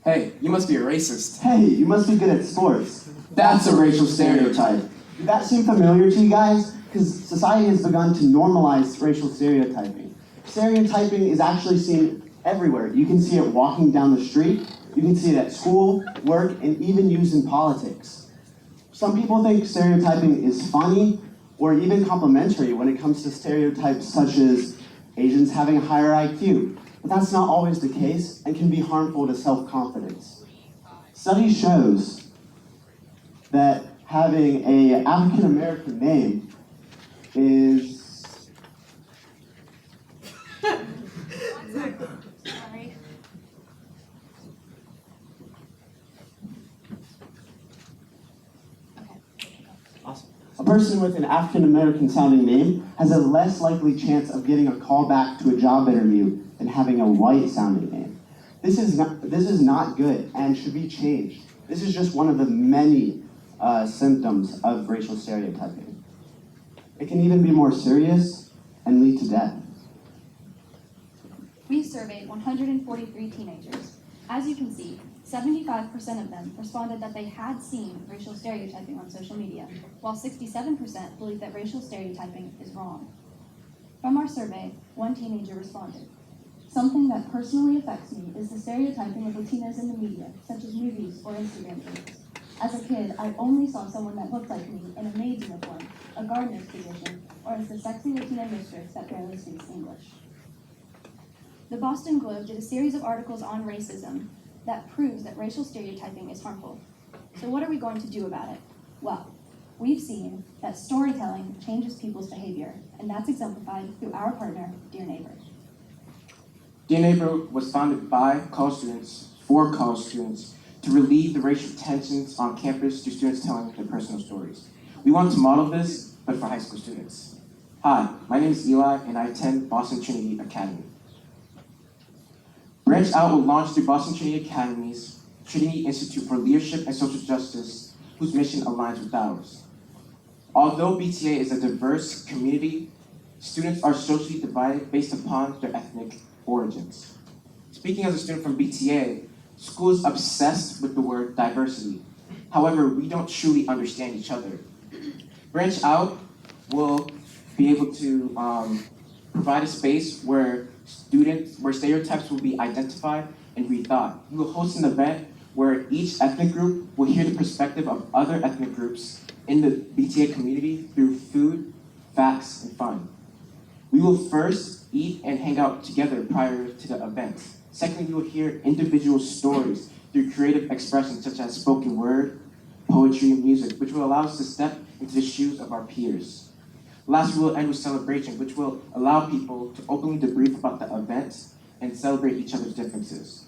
Hey, you must be a racist. Hey, you must be good at sports. That's a racial stereotype. Did that seem familiar to you guys? Because society has begun to normalize racial stereotyping. Stereotyping is actually seen everywhere. You can see it walking down the street, you can see it at school, work, and even used in politics. Some people think stereotyping is funny or even complimentary when it comes to stereotypes such as Asians having a higher IQ. But that's not always the case and can be harmful to self-confidence. Study shows that having an African American name is Sorry. Awesome. a person with an African American sounding name has a less likely chance of getting a call back to a job interview than having a white sounding name. This is not good and should be changed. This is just one of the many symptoms of racial stereotyping. It can even be more serious and lead to death. We surveyed 143 teenagers. As you can see, 75% of them responded that they had seen racial stereotyping on social media, while 67% believe that racial stereotyping is wrong. From our survey, one teenager responded, "Something that personally affects me is the stereotyping of Latinas in the media, such as movies or Instagram pages. As a kid, I only saw someone that looked like me in a maid's uniform, a gardener's position, or as the sexy Latina mistress that barely speaks English." The Boston Globe did a series of articles on racism that proves that racial stereotyping is harmful. So what are we going to do about it? Well, we've seen that storytelling changes people's behavior, and that's exemplified through our partner, Dear Neighbor. Dear Neighbor was founded by college students, for college students, to relieve the racial tensions on campus through students telling their personal stories. We want to model this, but for high school students. Hi, my name is Eli, and I attend Boston Trinity Academy. BranchOut will launch through Boston Trinity Academy's Trinity Institute for Leadership and Social Justice, whose mission aligns with ours. Although BTA is a diverse community, students are socially divided based upon their ethnic origins. Speaking as a student from BTA, school is obsessed with the word diversity. However, we don't truly understand each other. BranchOut will be able to provide a space where stereotypes will be identified and rethought. We will host an event where each ethnic group will hear the perspective of other ethnic groups in the BTA community through food, facts, and fun. We will first eat and hang out together prior to the event. Secondly, you will hear individual stories through creative expression such as spoken word, poetry, and music, which will allow us to step into the shoes of our peers. Last, we will end with celebration, which will allow people to openly debrief about the event and celebrate each other's differences.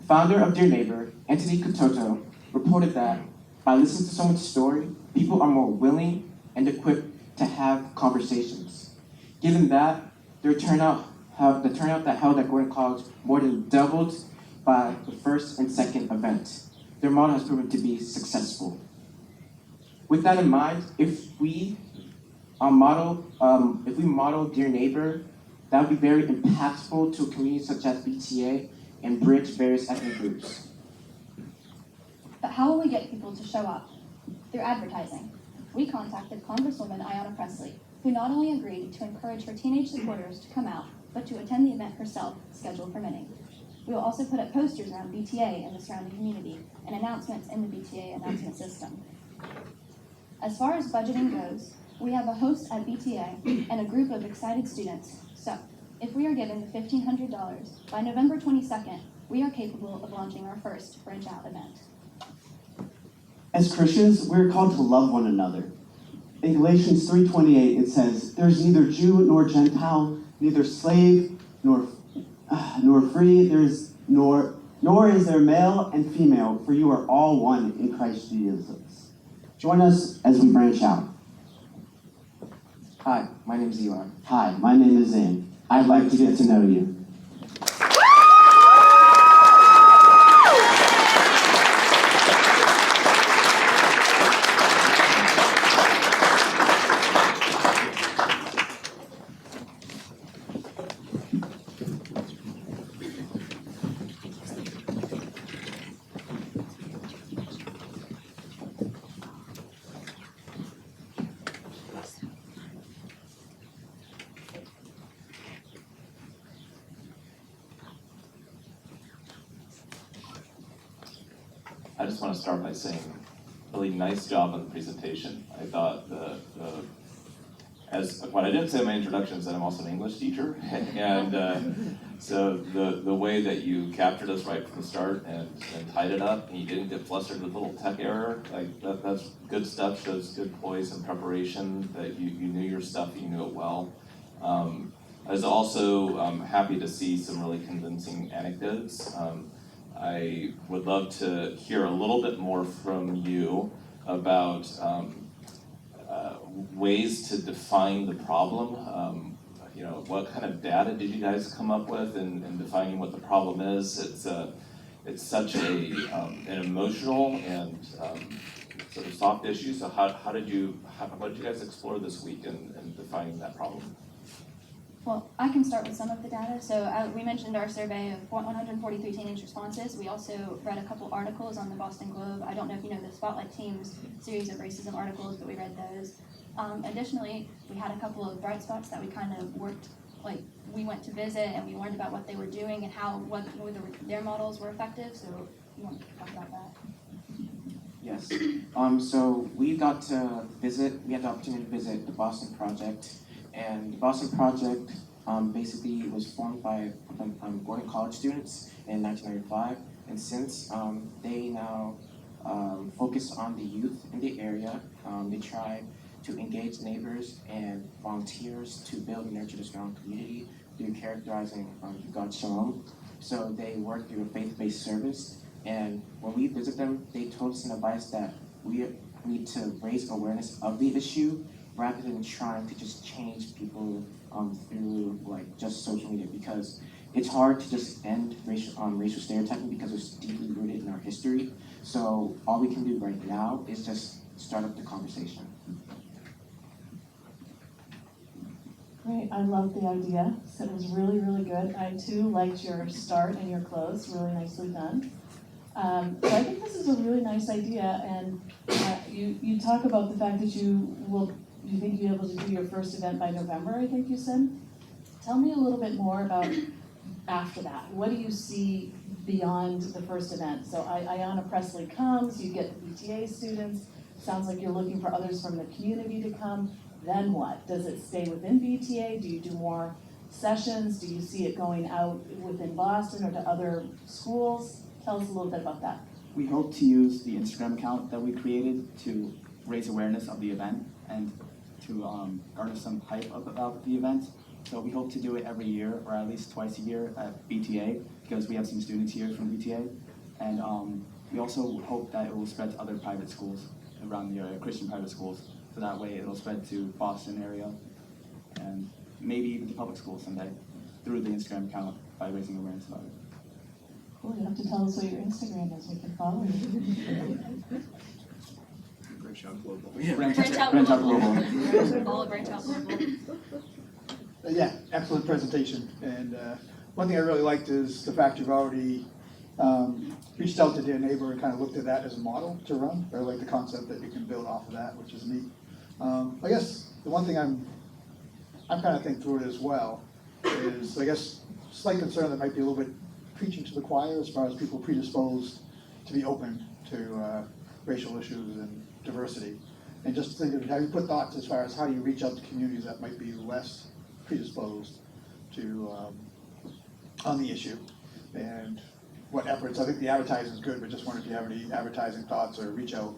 The founder of Dear Neighbor, Anthony Kototo, reported that by listening to someone's story, people are more willing and equipped to have conversations. Given that, the turnout that held at Gordon College more than doubled by the first and second event. Their model has proven to be successful. With that in mind, if we model Dear Neighbor, that would be very impactful to a community such as BTA and bridge various ethnic groups. But how will we get people to show up? Through advertising. We contacted Congresswoman Ayanna Pressley, who not only agreed to encourage her teenage supporters to come out, but to attend the event herself, schedule permitting. We will also put up posters around BTA and the surrounding community, and announcements in the BTA announcement system. As far as budgeting goes, we have a host at BTA and a group of excited students. So, if we are given the $1,500, by November 22nd, we are capable of launching our first BranchOut event. As Christians, we're called to love one another. In Galatians 3:28, it says, "There's neither Jew nor Gentile, neither slave nor free, nor is there male and female, for you are all one in Christ Jesus." Join us as we branch out. Hi, my name is Eli. Hi, my name is Zane. I'd like to get to know you. just want to start by saying, really nice job on the presentation. I thought what I didn't say in my introduction is that I'm also an English teacher, and so the way that you captured us right from the start and tied it up, and you didn't get flustered with a little tech error, like that's good stuff, shows good poise and preparation, that you knew your stuff, you knew it well. I was also happy to see some really convincing anecdotes. I would love to hear a little bit more from you about ways to define the problem. What kind of data did you guys come up with in defining what the problem is? It's such an emotional and sort of soft issue. So what did you guys explore this week in defining that problem? Well, I can start with some of the data. So we mentioned our survey of 143 teenage responses. We also read a couple articles on the Boston Globe. I don't know if you know the Spotlight Team's series of racism articles, but we read those. Additionally, we had a couple of bright spots that we kind of worked, like we went to visit and we learned about what they were doing and whether their models were effective. So you want to talk about that? Yes. So we had the opportunity to visit the Boston Project. And the Boston Project basically was formed by Gordon College students in 1995. And since they now focus on the youth in the area, they try to engage neighbors and volunteers to build and nurture the strong community through characterizing God's shalom. So they work through a faith-based service. And when we visit them, they told us in advice that we need to raise awareness of the issue rather than trying to just change people through just social media, because it's hard to just end racial stereotyping because it's deeply rooted in our history. So all we can do right now is just start up the conversation. Great, I love the idea. So it was really, really good. I too liked your start and your close, really nicely done. So I think this is a really nice idea, and you talk about the fact that you think you'll be able to do your first event by November, I think you said. Tell me a little bit more about after that. What do you see beyond the first event? So Ayanna Presley comes, you get the BTA students, sounds like you're looking for others from the community to come. Then what? Does it stay within BTA? Do you do more sessions? Do you see it going out within Boston or to other schools? Tell us a little bit about that. We hope to use the Instagram account that we created to raise awareness of the event and to garner some hype about the event. So we hope to do it every year, or at least twice a year at BTA, because we have some students here from BTA. And we also hope that it will spread to other private schools around the area, Christian private schools. So that way it'll spread to Boston area and maybe even to public schools someday through the Instagram account by raising awareness about it. Cool, you have to tell us what your Instagram is, we can follow you. BranchOut Global. BranchOut Global. Follow BranchOut Global. Yeah, excellent presentation. And one thing I really liked is the fact you've already reached out to their neighbor and kind of looked at that as a model to run. I like the concept that you can build off of that, which is neat. I guess the one thing I'm kind of thinking through it as well is, I guess, slight concern that might be a little bit preaching to the choir as far as people predisposed to be open to racial issues and diversity. And just thinking, have you put thoughts as far as how do you reach out to communities that might be less predisposed to on the issue, and what efforts? I think the advertising is good, but just wonder if you have any advertising thoughts or reach out,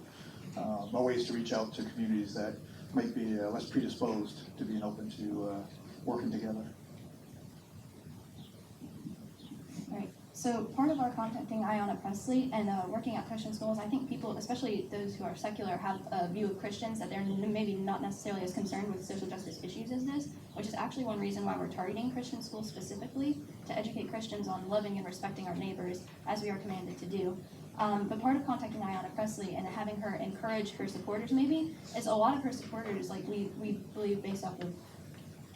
or ways to reach out to communities that might be less predisposed to being open to working together. Right. So part of our contacting Ayanna Presley and working at Christian schools, I think people, especially those who are secular, have a view of Christians that they're maybe not necessarily as concerned with social justice issues as this, which is actually one reason why we're targeting Christian schools specifically, to educate Christians on loving and respecting our neighbors, as we are commanded to do. But part of contacting Ayanna Presley and having her encourage her supporters maybe is a lot of her supporters, like we believe based off of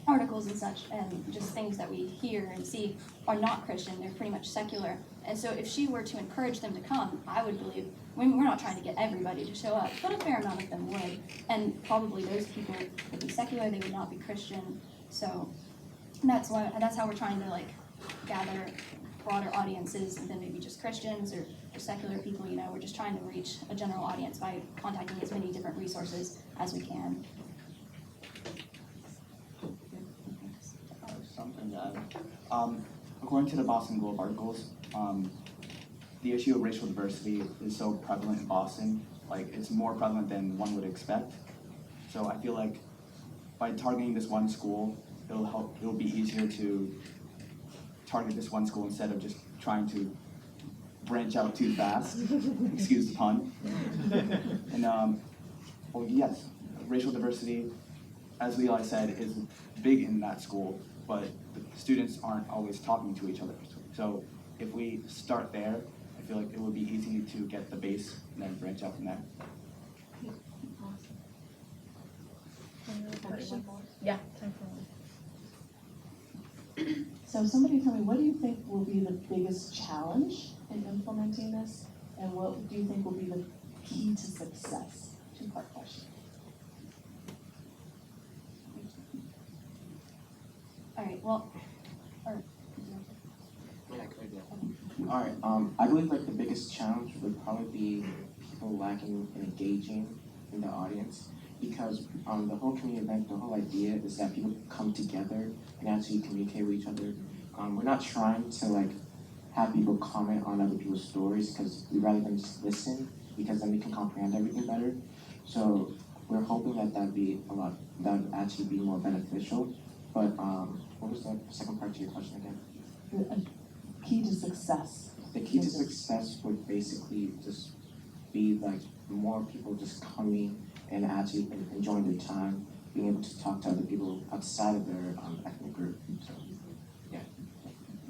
articles and such, and just things that we hear and see, are not Christian. They're pretty much secular. And so if she were to encourage them to come, I would believe, we're not trying to get everybody to show up, but a fair amount of them would. And probably those people would be secular, they would not be Christian. So that's how we're trying to gather broader audiences than maybe just Christians, or just secular people, you know, we're just trying to reach a general audience by contacting as many different resources as we can. Something to add. According to the Boston Globe articles, the issue of racial diversity is so prevalent in Boston, like it's more prevalent than one would expect. So I feel like by targeting this one school, it'll be easier to target this one school instead of just trying to branch out too fast. Excuse the pun. And well, yes, racial diversity, as Levi said, is big in that school, but the students aren't always talking to each other. So if we start there, I feel like it would be easy to get the base and then branch out from there. Yeah, time for one. So somebody tell me, what do you think will be the biggest challenge in implementing this? And what do you think will be the key to success? Two-part question. All right, well, Alright, I believe like the biggest challenge would probably be people lacking in engaging in the audience, because the whole community event, the whole idea is that people come together and actually communicate with each other. We're not trying to like have people comment on other people's stories, because we'd rather them just listen, because then we can comprehend everything better. So we're hoping that that would actually be more beneficial. But what was the second part to your question again? The key to success. The key to success would basically just be like more people just coming and actually enjoying their time, being able to talk to other people outside of their ethnic group. So, yeah.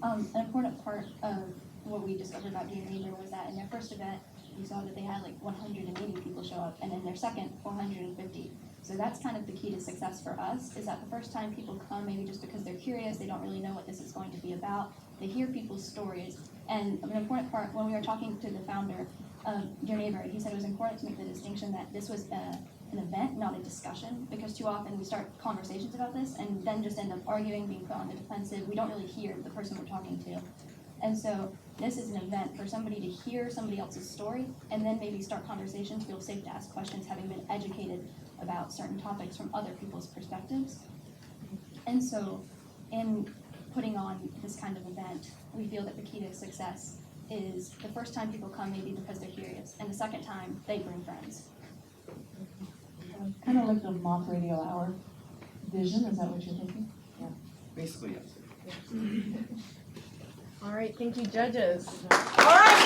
an important part of what we discovered about Dear Neighbor was that in their first event, we saw that they had like 180 people show up, and in their second, 450. So that's kind of the key to success for us, is that the first time people come, maybe just because they're curious, they don't really know what this is going to be about, they hear people's stories. And an important part, when we were talking to the founder of Dear Neighbor, he said it was important to make the distinction that this was an event, not a discussion, because too often we start conversations about this and then just end up arguing, being put on the defensive. We don't really hear the person we're talking to. And so this is an event for somebody to hear somebody else's story and then maybe start conversations, feel safe to ask questions, having been educated about certain topics from other people's perspectives. And so in putting on this kind of event, we feel that the key to success is the first time people come maybe because they're curious, and the second time they bring friends. Kind of like the mock radio hour vision, is that what you're thinking? Yeah. Basically, yes. All right, thank you, judges. All right,